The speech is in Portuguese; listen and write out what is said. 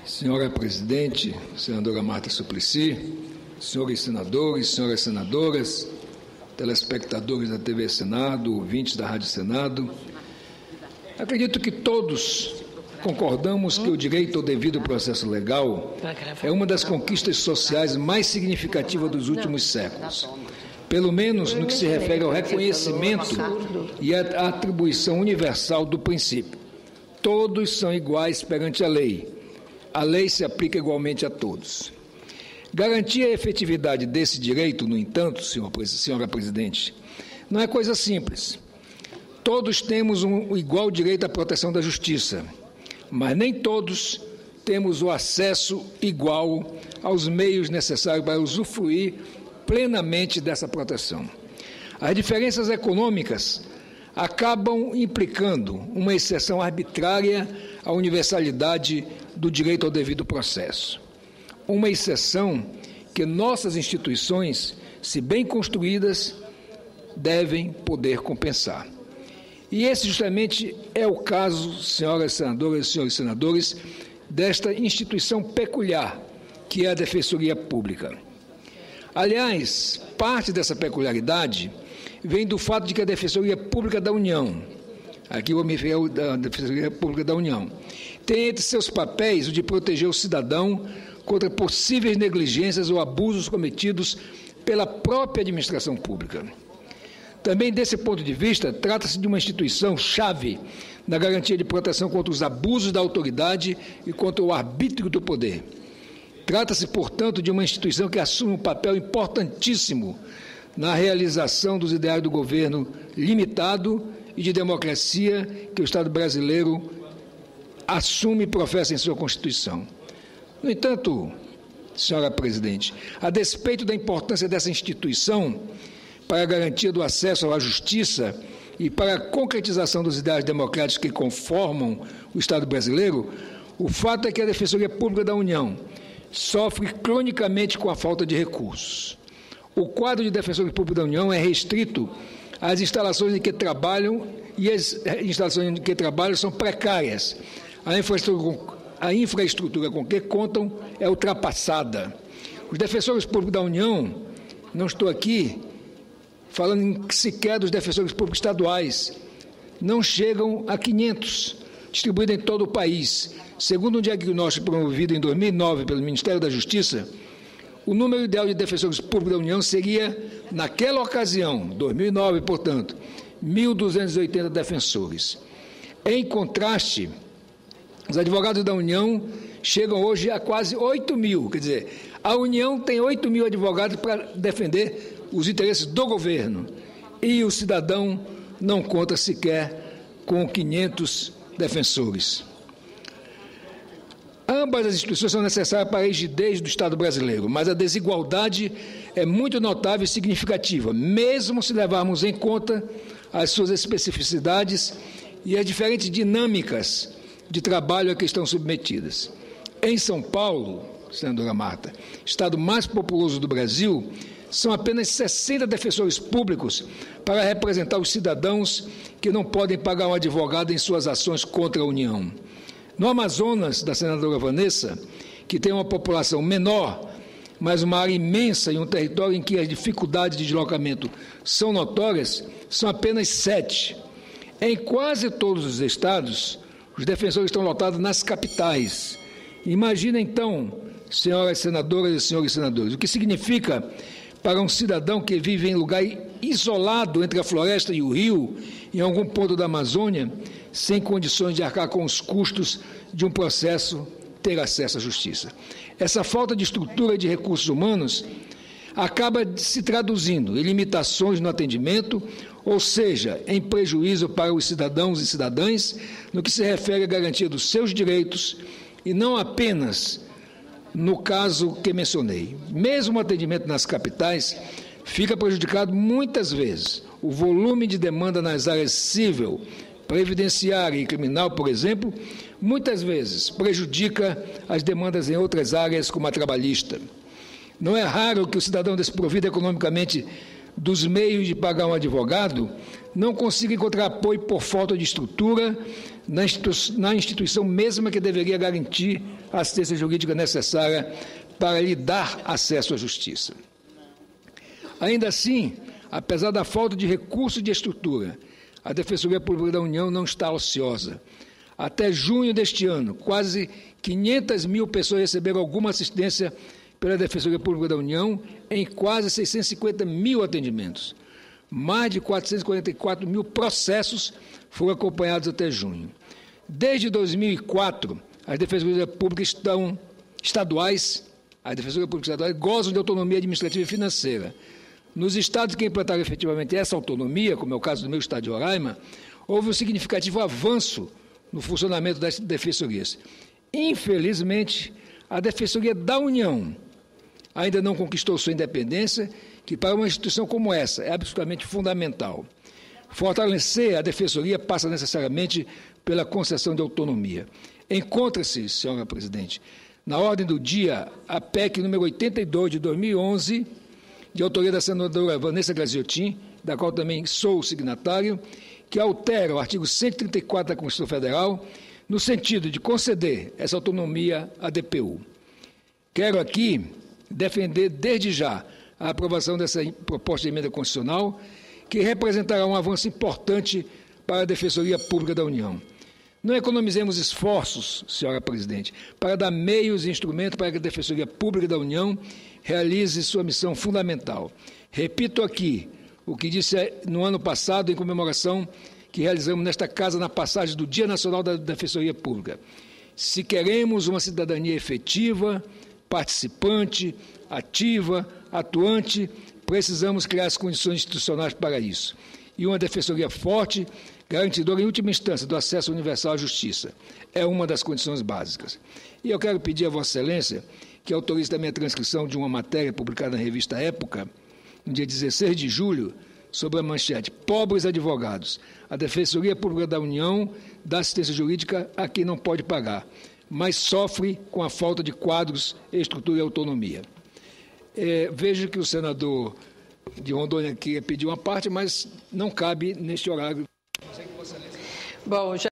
Senhora Presidente, senadora Marta Suplicy, senhores senadores, senhoras senadoras, telespectadores da TV Senado, ouvintes da Rádio Senado, acredito que todos concordamos que o direito ao devido processo legal é uma das conquistas sociais mais significativas dos últimos séculos, pelo menos no que se refere ao reconhecimento e à atribuição universal do princípio. Todos são iguais perante a lei. A lei se aplica igualmente a todos. Garantir a efetividade desse direito, no entanto, senhora Presidente, não é coisa simples. Todos temos um igual direito à proteção da justiça, mas nem todos temos o acesso igual aos meios necessários para usufruir plenamente dessa proteção. As diferenças econômicas acabam implicando uma exceção arbitrária à universalidade do direito ao devido processo. Uma exceção que nossas instituições, se bem construídas, devem poder compensar. E esse justamente é o caso, senhoras senadoras e senhores senadores, desta instituição peculiar, que é a Defensoria Pública. Aliás, parte dessa peculiaridade vem do fato de que a Defensoria Pública da União, aqui eu vou me referir à Defensoria Pública da União, tem entre seus papéis o de proteger o cidadão contra possíveis negligências ou abusos cometidos pela própria administração pública. Também, desse ponto de vista, trata-se de uma instituição-chave na garantia de proteção contra os abusos da autoridade e contra o arbítrio do poder. Trata-se, portanto, de uma instituição que assume um papel importantíssimo na realização dos ideais do governo limitado e de democracia que o Estado brasileiro assume e professa em sua Constituição. No entanto, senhora Presidente, a despeito da importância dessa instituição para a garantia do acesso à justiça e para a concretização dos ideais democráticos que conformam o Estado brasileiro, o fato é que a Defensoria Pública da União sofre cronicamente com a falta de recursos. O quadro de Defensoria Pública da União é restrito às instalações em que trabalham e as instalações em que trabalham são precárias. A infraestrutura com que contam é ultrapassada. Os defensores públicos da União, não estou aqui falando sequer dos defensores públicos estaduais, não chegam a 500, distribuídos em todo o país. Segundo um diagnóstico promovido em 2009 pelo Ministério da Justiça, o número ideal de defensores públicos da União seria, naquela ocasião, 2009, portanto, 1.280 defensores. Em contraste, os advogados da União chegam hoje a quase 8 mil, quer dizer, a União tem 8 mil advogados para defender os interesses do governo e o cidadão não conta sequer com 500 defensores. Ambas as instituições são necessárias para a rigidez do Estado brasileiro, mas a desigualdade é muito notável e significativa, mesmo se levarmos em conta as suas especificidades e as diferentes dinâmicas de trabalho a que estão submetidas. Em São Paulo, senadora Marta, estado mais populoso do Brasil, são apenas 60 defensores públicos para representar os cidadãos que não podem pagar um advogado em suas ações contra a União. No Amazonas, da senadora Vanessa, que tem uma população menor, mas uma área imensa e um território em que as dificuldades de deslocamento são notórias, são apenas 7. Em quase todos os estados, os defensores estão lotados nas capitais. Imagina, então, senhoras senadoras e senhores senadores, o que significa para um cidadão que vive em lugar isolado entre a floresta e o rio, em algum ponto da Amazônia, sem condições de arcar com os custos de um processo, ter acesso à justiça. Essa falta de estrutura e de recursos humanos acaba se traduzindo em limitações no atendimento, ou seja, em prejuízo para os cidadãos e cidadãs no que se refere à garantia dos seus direitos e não apenas no caso que mencionei. Mesmo o atendimento nas capitais fica prejudicado muitas vezes. O volume de demanda nas áreas civil, previdenciária e criminal, por exemplo, muitas vezes prejudica as demandas em outras áreas, como a trabalhista. Não é raro que o cidadão desprovido economicamente dos meios de pagar um advogado não consiga encontrar apoio por falta de estrutura, na instituição mesma que deveria garantir a assistência jurídica necessária para lhe dar acesso à justiça. Ainda assim, apesar da falta de recurso e de estrutura, a Defensoria Pública da União não está ociosa. Até junho deste ano, quase 500 mil pessoas receberam alguma assistência pela Defensoria Pública da União em quase 650 mil atendimentos. Mais de 444 mil processos foram acompanhados até junho. Desde 2004, as Defensorias Públicas estaduais gozam de autonomia administrativa e financeira. Nos estados que implantaram efetivamente essa autonomia, como é o caso do meu estado de Roraima, houve um significativo avanço no funcionamento das defensorias. Infelizmente, a Defensoria da União ainda não conquistou sua independência, que para uma instituição como essa é absolutamente fundamental. Fortalecer a Defensoria passa necessariamente pela concessão de autonomia. Encontra-se, senhora presidente, na ordem do dia a PEC número 82 de 2011, de autoria da senadora Vanessa Graziotin, da qual também sou signatário, que altera o artigo 134 da Constituição Federal, no sentido de conceder essa autonomia à DPU. Quero aqui defender desde já a aprovação dessa proposta de emenda constitucional, que representará um avanço importante para a Defensoria Pública da União. Não economizemos esforços, senhora presidente, para dar meios e instrumentos para que a Defensoria Pública da União realize sua missão fundamental. Repito aqui o que disse no ano passado, em comemoração que realizamos nesta casa na passagem do Dia Nacional da Defensoria Pública. Se queremos uma cidadania efetiva, participante, ativa, atuante, precisamos criar as condições institucionais para isso. E uma defensoria forte, garantidora, em última instância, do acesso universal à justiça. É uma das condições básicas. E eu quero pedir a Vossa Excelência que autorize também a transcrição de uma matéria publicada na revista Época, no dia 16 de julho, sobre a manchete: Pobres advogados. A Defensoria Pública da União dá assistência jurídica a quem não pode pagar, mas sofre com a falta de quadros, estrutura e autonomia. Vejo que o senador de Rondônia queria pedir uma parte, mas não cabe neste horário. Bom, já